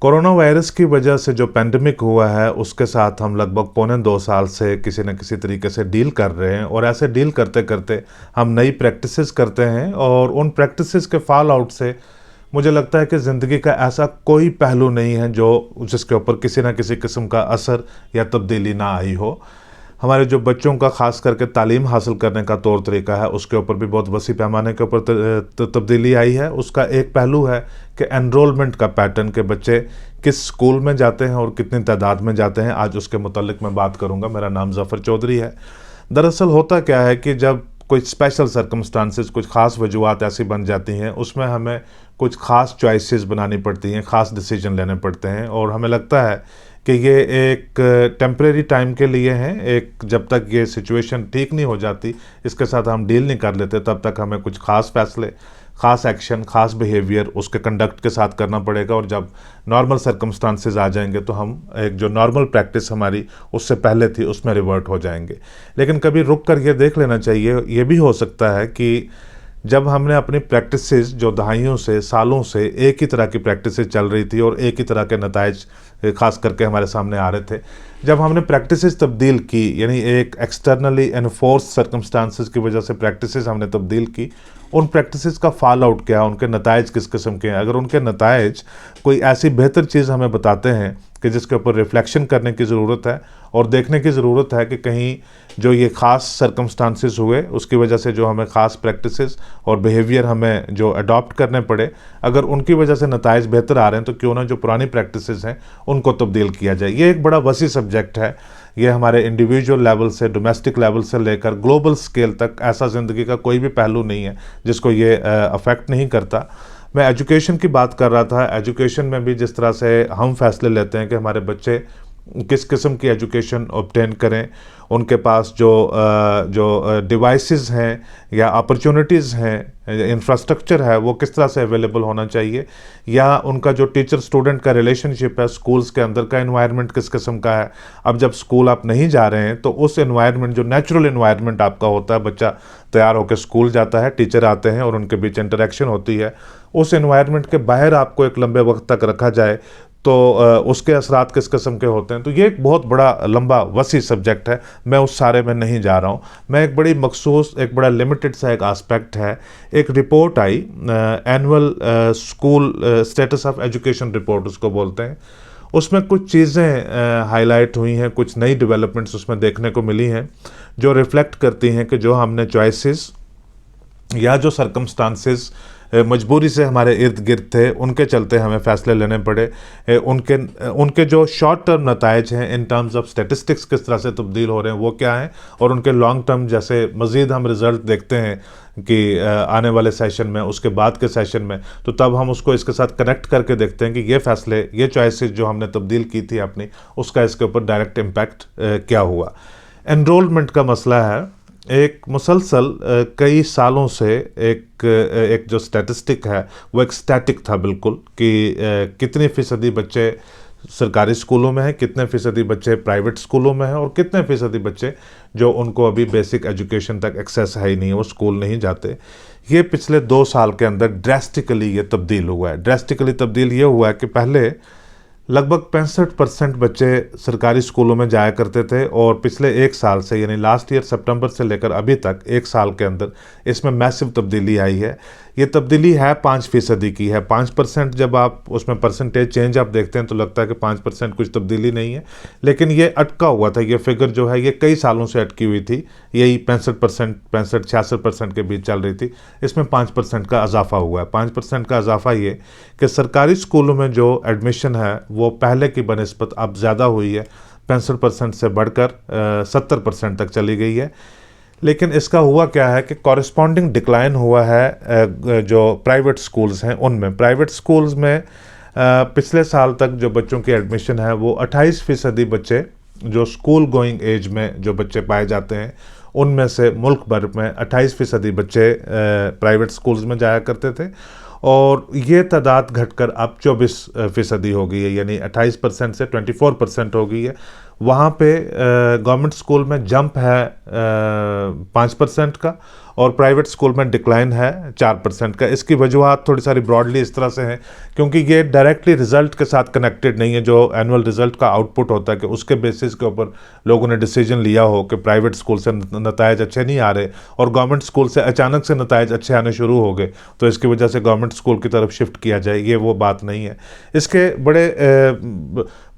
Corona virus की वजह से जो पैंडेमिक हुआ है उसके साथ हम लगभग पौने 2 साल से किसी न किसी तरीके से डील कर रहे हैं, और ऐसे डील करते करते हम नई प्रैक्टिसेस करते हैं, और उन प्रैक्टिसेस के फॉल आउट से मुझे लगता है कि ज़िंदगी का ऐसा कोई पहलू नहीं है जो जिसके ऊपर किसी न किसी किस्म का असर या तब्दीली ना आई हो। हमारे जो बच्चों का ख़ास करके तालीम हासिल करने का तौर तरीका है उसके ऊपर भी बहुत वसी पैमाने के ऊपर तब्दीली आई है। उसका एक पहलू है कि एनरोलमेंट का पैटर्न, के बच्चे किस स्कूल में जाते हैं और कितनी तादाद में जाते हैं। आज उसके मुतालिक मैं बात करूंगा। मेरा नाम ज़फ़र चौधरी है। दरअसल होता क्या है कि जब कोई स्पेशल सर्कमस्टांसेस, कुछ ख़ास वजूहात ऐसी बन जाती हैं, उसमें हमें कुछ ख़ास चॉइसेस बनानी पड़ती हैं, ख़ास डिसीजन लेने पड़ते हैं, और हमें लगता है कि ये एक टेम्परेरी टाइम के लिए हैं। एक जब तक ये सिचुएशन ठीक नहीं हो जाती, इसके साथ हम डील नहीं कर लेते, तब तक हमें कुछ ख़ास फैसले, ख़ास एक्शन, ख़ास बिहेवियर उसके कंडक्ट के साथ करना पड़ेगा। और जब नॉर्मल सर्कमस्टांसेस आ जाएंगे तो हम एक जो नॉर्मल प्रैक्टिस हमारी उससे पहले थी उसमें रिवर्ट हो जाएंगे। लेकिन कभी रुक कर ये देख लेना चाहिए। ये भी हो सकता है कि जब हमने अपनी प्रैक्टिसेस जो दहाइयों से, सालों से एक ही तरह की प्रैक्टिसेस चल रही थी और एक ही तरह के नताइज ख़ास करके हमारे सामने आ रहे थे, जब हमने प्रैक्टिसेस तब्दील की, यानी एक एक्सटर्नली एनफोर्स सर्कमस्टांसेस की वजह से प्रैक्टिसेस हमने तब्दील की, उन प्रैक्टिसेस का फॉल आउट क्या, उनके नताइज किस किस्म के हैं। अगर उनके नताइज कोई ऐसी बेहतर चीज़ हमें बताते हैं कि जिसके ऊपर रिफ्लेक्शन करने की ज़रूरत है और देखने की ज़रूरत है कि कहीं जो ये ख़ास सर्कमस्टांसेस हुए उसकी वजह से जो हमें ख़ास प्रैक्टिसेस और बिहेवियर हमें जो अडॉप्ट करने पड़े, अगर उनकी वजह से नताइज बेहतर आ रहे हैं तो क्यों ना जो पुरानी प्रैक्टिसेस हैं उनको तब्दील किया जाए। ये एक बड़ा वसी सब्जेक्ट है। ये हमारे इंडिविजुअल लेवल से, डोमेस्टिक लेवल से लेकर ग्लोबल स्केल तक ऐसा ज़िंदगी का कोई भी पहलू नहीं है जिसको ये अफेक्ट नहीं करता। मैं एजुकेशन की बात कर रहा था। एजुकेशन में भी जिस तरह से हम फैसले लेते हैं कि हमारे बच्चे किस किस्म की एजुकेशन ऑब्टेन करें, उनके पास जो डिवाइसेस हैं या अपॉर्चुनिटीज़ हैं, इंफ्रास्ट्रक्चर है, वो किस तरह से अवेलेबल होना चाहिए, या उनका जो टीचर स्टूडेंट का रिलेशनशिप है, स्कूल्स के अंदर का एनवायरनमेंट किस किस्म का है। अब जब स्कूल आप नहीं जा रहे हैं तो उस एनवायरनमेंट, जो नेचुरल एनवायरनमेंट आपका होता है, बच्चा तैयार होकर स्कूल जाता है, टीचर आते हैं और उनके बीच इंटरेक्शन होती है, उस एनवायरनमेंट के बाहर आपको एक लंबे वक्त तक रखा जाए तो उसके असरात किस किस्म के होते हैं। तो ये एक बहुत बड़ा लंबा वसी सब्जेक्ट है। मैं उस सारे में नहीं जा रहा हूँ। मैं एक बड़ी मखसूस, एक बड़ा लिमिटेड सा एक आस्पेक्ट है। एक report I, annual school status of education report उसको बोलते हैं। उसमें कुछ चीज़ें हाईलाइट हुई हैं, कुछ नई डेवलपमेंट्स उसमें देखने को मिली हैं जो रिफ्लेक्ट करती हैं कि जो हमने चॉइसेस या जो सर्कमस्टांसेस मजबूरी से हमारे इर्द गिर्द थे, उनके चलते हमें फ़ैसले लेने पड़े। उनके जो शॉर्ट टर्म नताइज हैं इन टर्म्स ऑफ स्टेटिस्टिक्स किस तरह से तब्दील हो रहे हैं वो क्या हैं, और उनके लॉन्ग टर्म जैसे मज़ीद हम रिज़ल्ट देखते हैं कि आने वाले सेशन में, उसके बाद के सेशन में, तो तब हम उसको इसके साथ कनेक्ट करके देखते हैं कि ये फ़ैसले, ये चॉइसेस जो हमने तब्दील की थी अपनी, उसका इसके ऊपर डायरेक्ट इम्पैक्ट क्या हुआ। एनरोलमेंट का मसला है। एक मुसलसल कई सालों से एक जो स्टैटिस्टिक है वो एक स्टैटिक था बिल्कुल, कि कितनी फ़ीसदी बच्चे सरकारी स्कूलों में हैं, कितने फ़ीसदी बच्चे प्राइवेट स्कूलों में हैं, और कितने फ़ीसदी बच्चे जो उनको अभी बेसिक एजुकेशन तक एक्सेस है ही नहीं, वो स्कूल नहीं जाते। ये पिछले 2 साल के अंदर ड्रेस्टिकली ये तब्दील हुआ है। ड्रेस्टिकली तब्दील ये हुआ है कि पहले लगभग 65% बच्चे सरकारी स्कूलों में जाया करते थे, और पिछले 1 साल से, यानी लास्ट ईयर सितंबर से लेकर अभी तक 1 साल के अंदर इसमें मैसिव तब्दीली आई है। ये तब्दीली है 5% की है। 5% जब आप उसमें परसेंटेज चेंज आप देखते हैं तो लगता है कि 5% कुछ तब्दीली नहीं है, लेकिन ये अटका हुआ था। ये फिगर जो है ये कई सालों से अटकी हुई थी, यही 65%, 65-66% के बीच चल रही थी। इसमें 5% का इजाफा हुआ है। 5% का इजाफा ये कि सरकारी स्कूलों में जो एडमिशन है वो पहले की बनस्बत अब ज़्यादा हुई है, 65% से बढ़कर 70% तक चली गई है। लेकिन इसका हुआ क्या है कि कॉरस्पॉन्डिंग डिक्लाइन हुआ है जो प्राइवेट स्कूल्स हैं उनमें। प्राइवेट स्कूल्स में पिछले साल तक जो बच्चों की एडमिशन है वो 28% बच्चे, जो स्कूल गोइंग एज में जो बच्चे पाए जाते हैं उनमें से मुल्क भर में 28% बच्चे प्राइवेट स्कूल्स में जाया करते थे, और ये तादाद घटकर अब 24% हो गई है, यानी 28% से 24% हो गई है। वहाँ पे गवर्नमेंट स्कूल में जंप है 5% का और प्राइवेट स्कूल में डिक्लाइन है 4% का। इसकी वजूहत थोड़ी सारी ब्रॉडली इस तरह से हैं क्योंकि ये डायरेक्टली रिजल्ट के साथ कनेक्टेड नहीं है। जो एनुअल रिजल्ट का आउटपुट होता है कि उसके बेसिस के ऊपर लोगों ने डिसीजन लिया हो कि प्राइवेट स्कूल से नतायज अच्छे नहीं आ रहे और गवर्नमेंट स्कूल से अचानक से नतायज अच्छे आने शुरू हो गए, तो इसकी वजह से गवर्नमेंट स्कूल की तरफ शिफ्ट किया जाए, ये वो बात नहीं है। इसके बड़े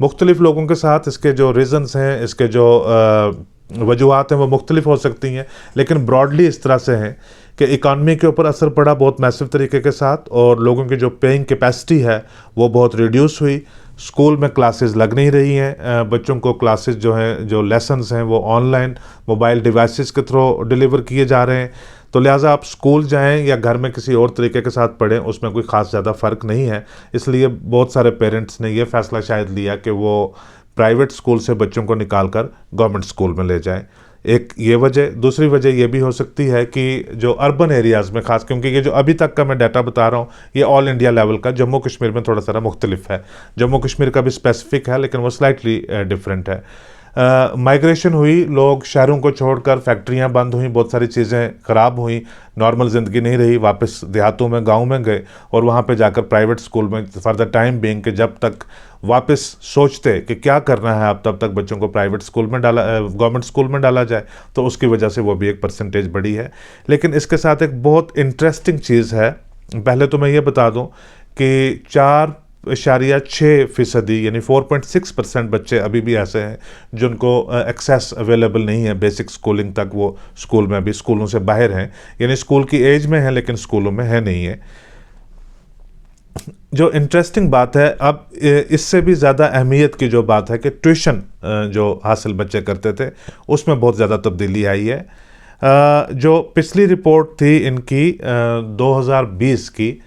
मुख्तलिफ लोगों के साथ इसके जो रीज़न्स हैं, इसके जो वजूहत हैं वो मुख्तलिफ हो सकती हैं, लेकिन ब्रॉडली इस तरह से हैं कि इकानमी के ऊपर असर पड़ा बहुत मैसिव तरीके के साथ और लोगों की जो पेइंग कैपेसिटी है वो बहुत रिड्यूस हुई। स्कूल में क्लासेस लग नहीं रही हैं, बच्चों को क्लासेस जो हैं, जो लेसन्स हैं वो ऑनलाइन मोबाइल डिवाइसेस के थ्रू डिलीवर किए जा रहे हैं। तो लिहाजा आप स्कूल जाएं या घर में किसी और तरीके के साथ पढ़ें, उसमें कोई ख़ास ज़्यादा फ़र्क नहीं है। इसलिए बहुत सारे पेरेंट्स ने ये फ़ैसला शायद लिया कि वो प्राइवेट स्कूल से बच्चों को निकाल कर गवर्नमेंट स्कूल में ले जाएं। एक ये वजह, दूसरी वजह ये भी हो सकती है कि जो अर्बन एरियाज़ में ख़ास, क्योंकि ये जो अभी तक का मैं डाटा बता रहा हूँ ये ऑल इंडिया लेवल का, जम्मू कश्मीर में थोड़ा सा मुख्तलिफ है, जम्मू कश्मीर का भी स्पेसिफिक है लेकिन वो स्लाइटली डिफरेंट है। माइग्रेशन हुई, लोग शहरों को छोड़कर, फैक्ट्रियां बंद हुई, बहुत सारी चीज़ें ख़राब हुई, नॉर्मल ज़िंदगी नहीं रही, वापस देहातों में, गाँव में गए और वहाँ पे जाकर प्राइवेट स्कूल में फॉर द टाइम बीइंग कि जब तक वापस सोचते कि क्या करना है अब, तब तक बच्चों को प्राइवेट स्कूल में डाला, गवर्नमेंट स्कूल में डाला जाए, तो उसकी वजह से वो भी एक परसेंटेज बढ़ी है। लेकिन इसके साथ एक बहुत इंटरेस्टिंग चीज़ है। पहले तो मैं ये बता दूँ कि 4.6% यानी 4.6% बच्चे अभी भी ऐसे हैं जिनको एक्सेस अवेलेबल नहीं है बेसिक स्कूलिंग तक, वो स्कूल में भी स्कूलों से बाहर हैं, यानी स्कूल की एज में है लेकिन स्कूलों में है नहीं है। जो इंटरेस्टिंग बात है, अब इससे भी ज़्यादा अहमियत की जो बात है कि ट्यूशन जो हासिल बच्चे करते थे उसमें बहुत ज़्यादा तब्दीली आई है। जो पिछली रिपोर्ट थी इनकी 2020 की,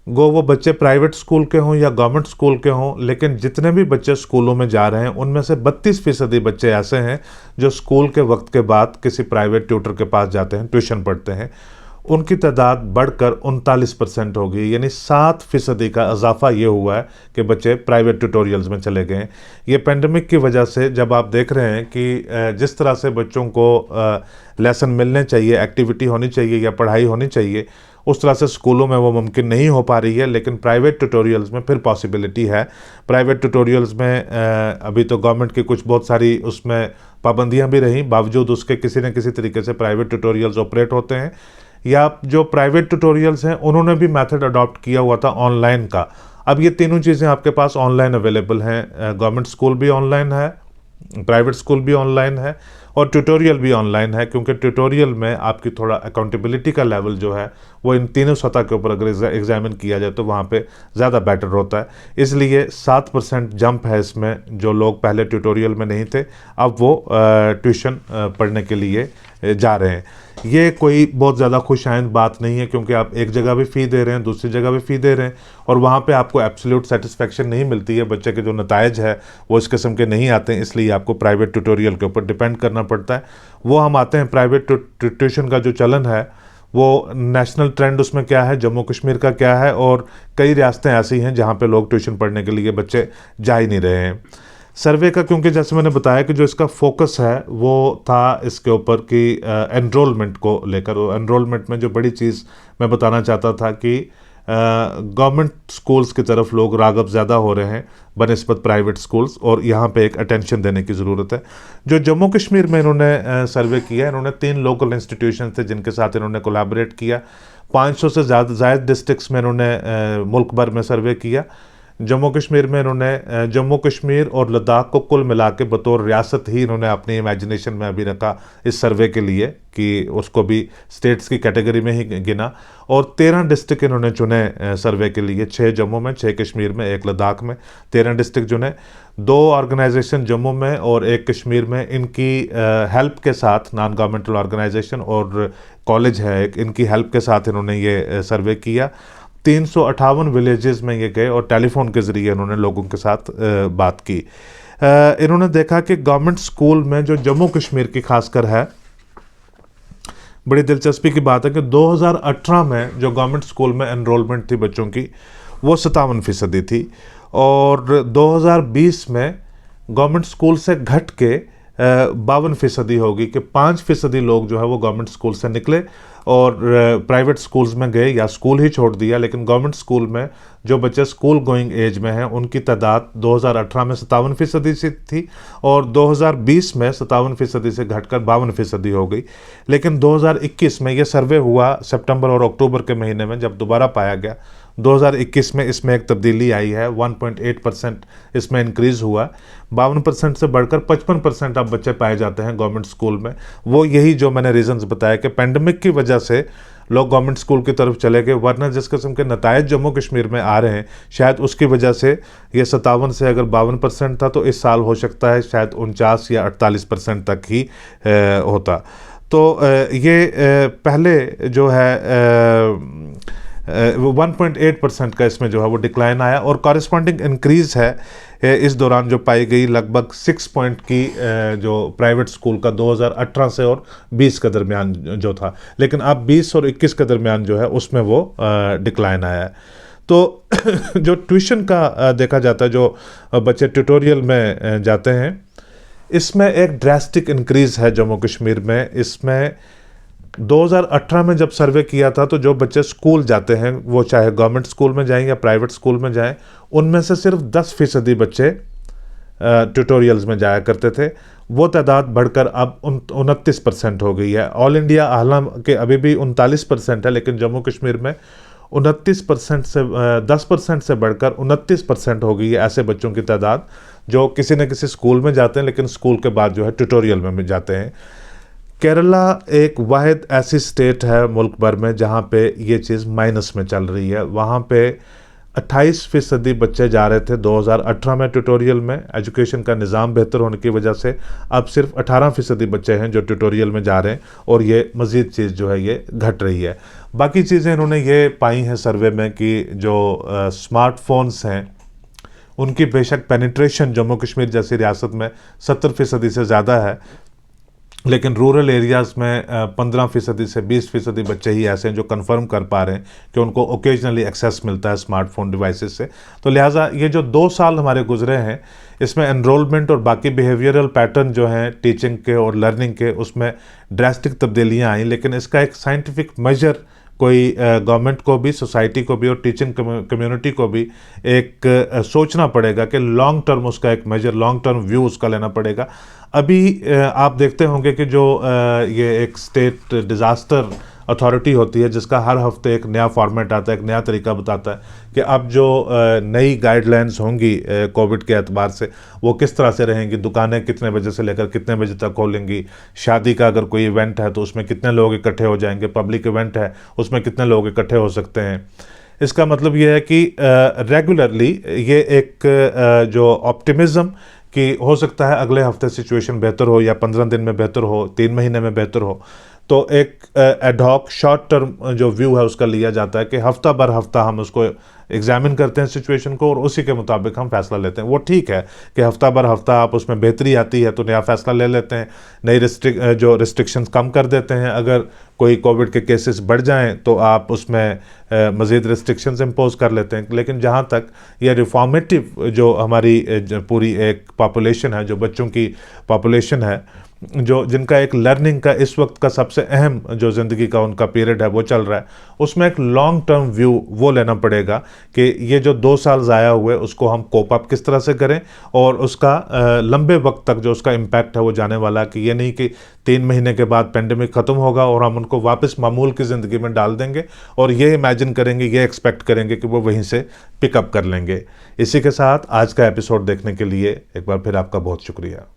वो बच्चे प्राइवेट स्कूल के हों या गवर्नमेंट स्कूल के हों, लेकिन जितने भी बच्चे स्कूलों में जा रहे हैं उनमें से 32% बच्चे ऐसे हैं जो स्कूल के वक्त के बाद किसी प्राइवेट ट्यूटर के पास जाते हैं, ट्यूशन पढ़ते हैं। उनकी तादाद बढ़कर 39% हो गई, यानी 7% का इजाफा ये हुआ है कि बच्चे प्राइवेट ट्यूटोरियल्स में चले गए। ये पेंडेमिक की वजह से, जब आप देख रहे हैं कि जिस तरह से बच्चों को लेसन मिलने चाहिए, एक्टिविटी होनी चाहिए या पढ़ाई होनी चाहिए, उस तरह से स्कूलों में वो मुमकिन नहीं हो पा रही है, लेकिन प्राइवेट ट्यूटोरियल्स में फिर पॉसिबिलिटी है। प्राइवेट ट्यूटोरियल्स में अभी तो गवर्नमेंट की कुछ बहुत सारी उसमें पाबंदियां भी रहीं, बावजूद उसके किसी न किसी तरीके से प्राइवेट ट्यूटोरियल्स ऑपरेट होते हैं। या जो प्राइवेट ट्यूटोरियल्स हैं उन्होंने भी मेथड अडॉप्ट किया हुआ था ऑनलाइन का। अब ये तीनों चीज़ें आपके पास ऑनलाइन अवेलेबल हैं, गवर्नमेंट स्कूल भी ऑनलाइन है, प्राइवेट स्कूल भी ऑनलाइन है और ट्यूटोरियल भी ऑनलाइन है, क्योंकि ट्यूटोरियल में आपकी थोड़ा अकाउंटेबिलिटी का लेवल जो है वो इन तीनों सतह के ऊपर अगर एग्जामिन किया जाए तो वहाँ पे ज़्यादा बेटर होता है। इसलिए 7% जंप है इसमें, जो लोग पहले ट्यूटोरियल में नहीं थे अब वो ट्यूशन पढ़ने के लिए जा रहे हैं। ये कोई बहुत ज़्यादा खुशाइंद बात नहीं है, क्योंकि आप एक जगह भी फ़ी दे रहे हैं, दूसरी जगह भी फ़ी दे रहे हैं और वहाँ पे आपको एब्सोल्यूट सेटिस्फेक्शन नहीं मिलती है, बच्चे के जो नताइज है वो इस किस्म के नहीं आते हैं, इसलिए आपको प्राइवेट ट्यूटोरियल के ऊपर डिपेंड करना पड़ता है। वो हम आते हैं प्राइवेट ट्यूशन का जो चलन है वो नेशनल ट्रेंड उसमें क्या है, जम्मू कश्मीर का क्या है, और कई रियासतें ऐसी हैं जहाँ पे लोग ट्यूशन पढ़ने के लिए बच्चे जा ही नहीं रहे हैं। सर्वे का, क्योंकि जैसे मैंने बताया कि जो इसका फोकस है वो था इसके ऊपर कि एनरोलमेंट को लेकर, एनरोलमेंट में जो बड़ी चीज़ मैं बताना चाहता था कि गवर्नमेंट स्कूल्स की तरफ लोग राग़ब ज़्यादा हो रहे हैं बनिस्बत प्राइवेट स्कूल्स, और यहाँ पे एक अटेंशन देने की ज़रूरत है। जो जम्मू कश्मीर में इन्होंने सर्वे किया, इन्होंने 3 लोकल इंस्टीट्यूशन थे जिनके साथ इन्होंने कोलैबोरेट किया। 500 से ज़्यादा डिस्ट्रिक्ट्स में इन्होंने मुल्क भर में सर्वे किया। जम्मू कश्मीर में इन्होंने जम्मू कश्मीर और लद्दाख को कुल मिला के बतौर रियासत ही इन्होंने अपनी इमेजिनेशन में अभी रखा इस सर्वे के लिए, कि उसको भी स्टेट्स की कैटेगरी में ही गिना, और 13 डिस्ट्रिक्ट इन्होंने चुने सर्वे के लिए, 6 जम्मू में, 6 कश्मीर में, 1 लद्दाख में, 13 डिस्ट्रिक्ट चुने। 2 ऑर्गेनाइजेशन जम्मू में और 1 कश्मीर में, इनकी हेल्प के साथ, नॉन गवर्नमेंटल ऑर्गेनाइजेशन और कॉलेज है एक, इनकी हेल्प के साथ इन्होंने ये सर्वे किया। 358 विलेजेस में ये गए और टेलीफोन के ज़रिए इन्होंने लोगों के साथ बात की। इन्होंने देखा कि गवर्नमेंट स्कूल में जो जम्मू कश्मीर की खासकर है, बड़ी दिलचस्पी की बात है कि 2018 में जो गवर्नमेंट स्कूल में एनरोलमेंट थी बच्चों की वो 57% थी, और 2020 में गवर्नमेंट स्कूल से घट के 52% होगी कि 5% लोग जो है वो गवर्नमेंट स्कूल से निकले और प्राइवेट स्कूल्स में गए या स्कूल ही छोड़ दिया। लेकिन गवर्नमेंट स्कूल में जो बच्चे स्कूल गोइंग एज में हैं उनकी तादाद 2018 में 57% से थी और 2020 में 57% से घटकर 52% हो गई। लेकिन 2021 में ये सर्वे हुआ सितंबर और अक्टूबर के महीने में, जब दोबारा पाया गया 2021 में इसमें एक तब्दीली आई है, 1.8% इसमें इंक्रीज़ हुआ। 52% से बढ़कर 55% अब बच्चे पाए जाते हैं गवर्नमेंट स्कूल में। वो यही जो मैंने रीजंस बताया कि पेंडेमिक की वजह से लोग गवर्नमेंट स्कूल की तरफ चले गए, वरना जिस किस्म के नतायज जम्मू कश्मीर में आ रहे हैं शायद उसकी वजह से ये 57 से अगर 52% था तो इस साल हो सकता है शायद 49 या 48% तक ही होता। तो ये पहले जो है 1.8% का इसमें जो है वो डिक्लाइन आया और कॉरेस्पॉन्डिंग इंक्रीज़ है इस दौरान जो पाई गई लगभग 6 पॉइंट की जो प्राइवेट स्कूल का 2018 से और 20 के दरमियान जो था। लेकिन अब 20 और 21 के दरमियान जो है उसमें वो डिक्लाइन आया है। तो जो ट्यूशन का देखा जाता है, जो बच्चे ट्यूटोरियल में जाते हैं, इसमें एक ड्रास्टिक इंक्रीज़ है जम्मू कश्मीर में। इसमें 2018 में जब सर्वे किया था तो जो बच्चे स्कूल जाते हैं वो चाहे गवर्नमेंट स्कूल में जाएं या प्राइवेट स्कूल में जाएं, उनमें से सिर्फ 10% बच्चे ट्यूटोरियल्स में जाया करते थे। वो तादाद बढ़कर अब 29% हो गई है। ऑल इंडिया हालांकि अभी भी 39% है, लेकिन जम्मू कश्मीर में 29% से 10% से बढ़कर 29% हो गई है ऐसे बच्चों की तादाद जो किसी न किसी स्कूल में जाते हैं, लेकिन स्कूल के बाद जो है ट्यूटोरियल में भी जाते हैं। केरला एक वाहिद ऐसी स्टेट है मुल्क भर में जहाँ पे ये चीज़ माइनस में चल रही है। वहाँ पे 28% बच्चे जा रहे थे 2018 में ट्यूटोरियल में। एजुकेशन का निज़ाम बेहतर होने की वजह से अब सिर्फ 18% बच्चे हैं जो ट्यूटोरियल में जा रहे हैं और ये मज़ीद चीज़ जो है ये घट रही है। बाकी चीज़ें इन्होंने ये पाई हैं सर्वे में कि जो स्मार्टफोन्स हैं उनकी बेशक पेनिट्रेशन जम्मू कश्मीर जैसी रियासत में 70% से ज़्यादा है, लेकिन रूरल एरियाज़ में 15% से 20% बच्चे ही ऐसे हैं जो कंफर्म कर पा रहे हैं कि उनको ओकेजनली एक्सेस मिलता है स्मार्टफोन डिवाइसेस से। तो लिहाजा ये जो 2 साल हमारे गुजरे हैं इसमें एनरोलमेंट और बाकी बिहेवियरल पैटर्न जो हैं टीचिंग के और लर्निंग के, उसमें ड्रास्टिक तब्दीलियाँ आई। लेकिन इसका एक साइंटिफिक मेजर कोई गवर्नमेंट को भी, सोसाइटी को भी और टीचिंग कम्युनिटी को भी एक सोचना पड़ेगा कि लॉन्ग टर्म उसका एक मेजर, लॉन्ग टर्म व्यू उसका लेना पड़ेगा। अभी आप देखते होंगे कि जो ये एक स्टेट डिज़ास्टर अथॉरिटी होती है जिसका हर हफ्ते एक नया फॉर्मेट आता है, एक नया तरीका बताता है कि अब जो नई गाइडलाइंस होंगी कोविड के एतबार से वो किस तरह से रहेंगी, दुकानें कितने बजे से लेकर कितने बजे तक खोलेंगी, शादी का अगर कोई इवेंट है तो उसमें कितने लोग इकट्ठे हो जाएंगे, पब्लिक इवेंट है उसमें कितने लोग इकट्ठे हो सकते हैं। इसका मतलब ये है कि रेगुलरली ये एक जो ऑप्टिमिज़म कि हो सकता है अगले हफ्ते सिचुएशन बेहतर हो या 15 दिन में बेहतर हो, 3 महीने में बेहतर हो, तो एक एडहॉक शॉर्ट टर्म जो व्यू है उसका लिया जाता है कि हफ्ता बर हफ्ता हम उसको एग्जामिन करते हैं सिचुएशन को और उसी के मुताबिक हम फैसला लेते हैं। वो ठीक है कि हफ्ता बर हफ्ता आप उसमें बेहतरी आती है तो नया फैसला ले लेते हैं, नई जो रिस्ट्रिक्शंस कम कर देते हैं। अगर कोई कोविड के केसेस बढ़ जाएं तो आप उसमें मज़ीद रिस्ट्रिक्शंस इम्पोज कर लेते हैं। लेकिन जहाँ तक यह रिफॉर्मेटिव जो हमारी पूरी एक पॉपुलेशन है, जो बच्चों की पॉपुलेशन है, जो जिनका एक लर्निंग का इस वक्त का सबसे अहम जो ज़िंदगी का उनका पीरियड है वो चल रहा है, उसमें एक लॉन्ग टर्म व्यू वो लेना पड़ेगा कि ये जो 2 साल ज़ाया हुए उसको हम कोप अप किस तरह से करें और उसका लंबे वक्त तक जो उसका इम्पैक्ट है वो जाने वाला, कि ये नहीं कि 3 महीने के बाद पेंडेमिक ख़त्म होगा और हम उनको वापस मामूल की ज़िंदगी में डाल देंगे और ये इमेजिन करेंगे, ये एक्सपेक्ट करेंगे कि वो वहीं से पिकअप कर लेंगे। इसी के साथ आज का एपिसोड देखने के लिए एक बार फिर आपका बहुत शुक्रिया।